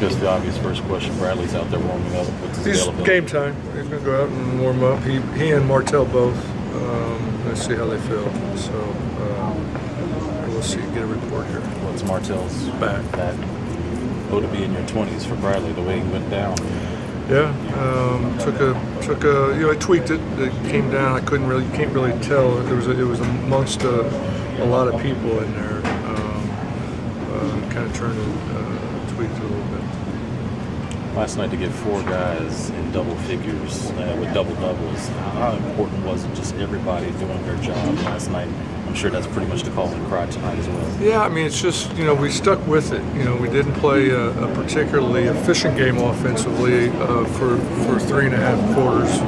Just the obvious first question. Bradley's out there warming up. What's his He's availability? game time. He's going to go out and warm up. He and Martell both. Let's see how they feel. So we'll see. Get a report here. What's Martell's Back. Oh, to be in your 20s for Bradley, the way he went down. Yeah, took a I tweaked it. It came down. You can't really tell. It was amongst a lot of people in there. Kind of turned it, tweaked it a little bit. Last night to get 4 guys in double figures with double doubles. How important was it? Just everybody doing their job last night. I'm sure that's pretty much the call and cry tonight as well. Yeah, I mean, it's just, we stuck with it. We didn't play a particularly efficient game offensively for 3.5 quarters.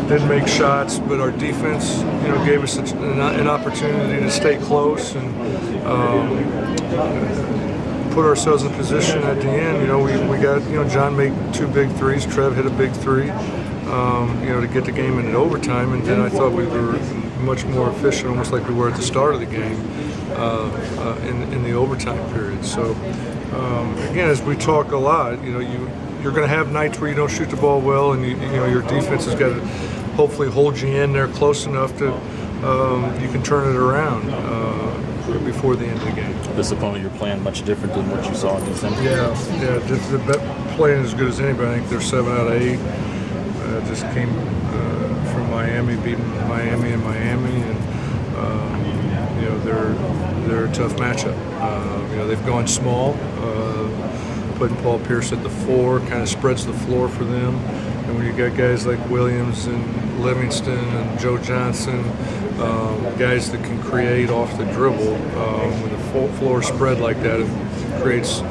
Didn't make shots, but our defense, gave us an opportunity to stay close and put ourselves in position at the end. We got, John made 2 big threes. Trev hit a big 3, to get the game into overtime. And then I thought we were much more efficient, almost like we were at the start of the game in the overtime period. So again, as we talk a lot, you're going to have nights where you don't shoot the ball well, and your defense has got to hopefully hold you in there close enough to you can turn it around before the end of the game. This opponent, you're playing much different than what you saw in December. Yeah, they're playing as good as anybody. I think they're 7 out of 8. Just came from Miami, beating Miami and Miami, and they're a tough matchup. They've gone small, putting Paul Pierce at the 4 kind of spreads the floor for them. And when you got guys like Williams and Livingston and Joe Johnson, guys that can create off the dribble, with a full floor spread like that, it creates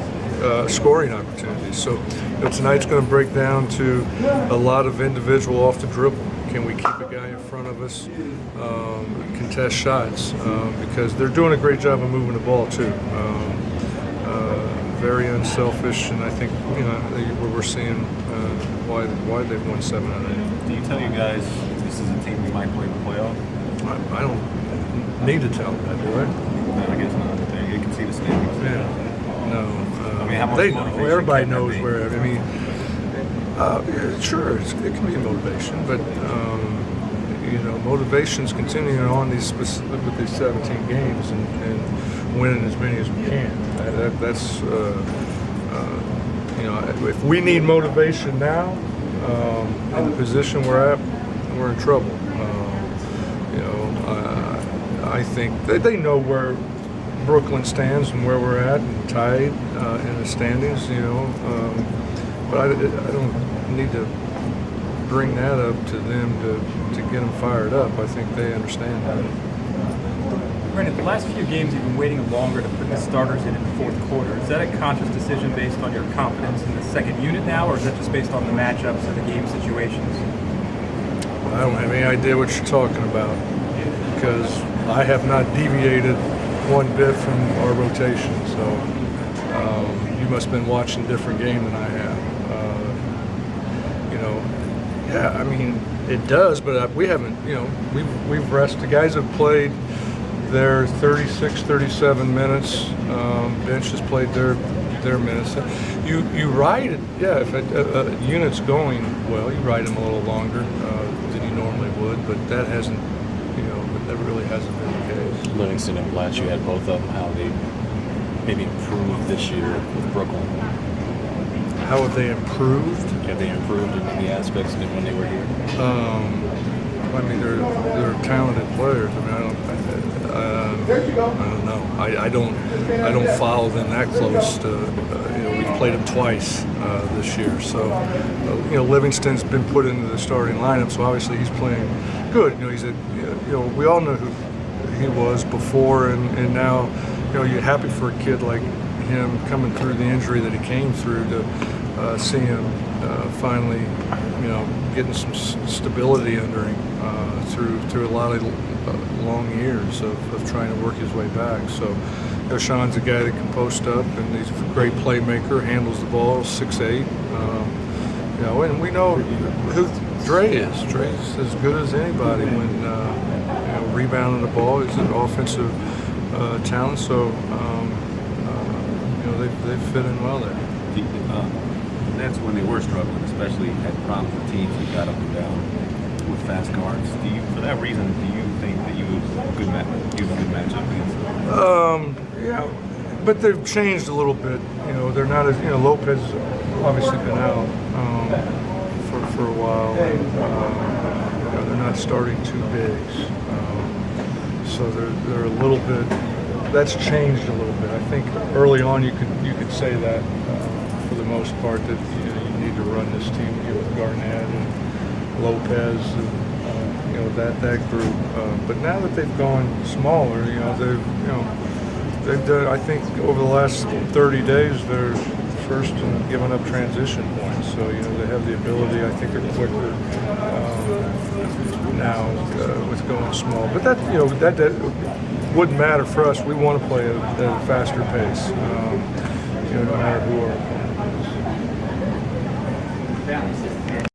scoring opportunities. So tonight's going to break down to a lot of individual off the dribble. Can we keep a guy in front of us, contest shots? Because they're doing a great job of moving the ball too. Very unselfish, and I think we're seeing why they've won 7 out of 8. Do you tell you guys this is a team you might play in the playoff? I don't need to tell them that, do I? No, I guess not. You can see the standings. Yeah. No. How much they know. motivation Everybody can there knows be? where. Yeah, sure, it can be motivation, but motivation's continuing on with these 17 games and winning as many as we can. That's if we need motivation now, in the position we're at, we're in trouble. I think they know where Brooklyn stands and where we're at and tied in the standings, but I don't need to bring that up to them to get them fired up. I think they understand that. Brandon, the last few games you've been waiting longer to put the starters in the fourth quarter. Is that a conscious decision based on your confidence in the second unit now, or is that just based on the matchups and the game situations? I don't have any idea what you're talking about, because I have not deviated one bit from our rotation. So you must have been watching a different game than I have. Yeah, I mean, it does, but we haven't, we've rested. The guys have played their 36, 37 minutes. Bench has played their minutes. You ride it, yeah, if a unit's going well, you ride them a little longer than you normally would, but that hasn't, that really hasn't been the case. Livingston and Blatch, you had both of them. How they maybe improved this year with Brooklyn? How have they improved? Have they improved in any aspects than when they were here? I mean, they're talented players. I mean, I don't know. I don't follow them that close. We've played them twice this year, so Livingston's been put into the starting lineup, so obviously he's playing good. He's we all know who he was before, and now you're happy for a kid like him coming through the injury that he came through to see him finally, getting some stability under him through a lot of long years of trying to work his way back. So, Sean's a guy that can post up, and he's a great playmaker, handles the ball, 6'8". And we know who Dre is. Dre's as good as anybody when rebounding the ball. He's an offensive talent, so they fit in well there. That's when they were struggling, especially had problems with teams that got up and down with fast guards. For that reason, do you think that you have a good matchup against them? Yeah, but they've changed a little bit. You know, they're not as Lopez has obviously been out for a while. And, they're not starting two bigs, so they're a little bit. That's changed a little bit. I think early on you could say that for the most part that you need to run this team with Garnett and Lopez and that group. But now that they've gone smaller, they've done. I think over the last 30 days they're first in giving up transition points. So they have the ability. I think they're quicker now with going small. But that wouldn't matter for us. We want to play at a faster pace, no matter who our opponent is.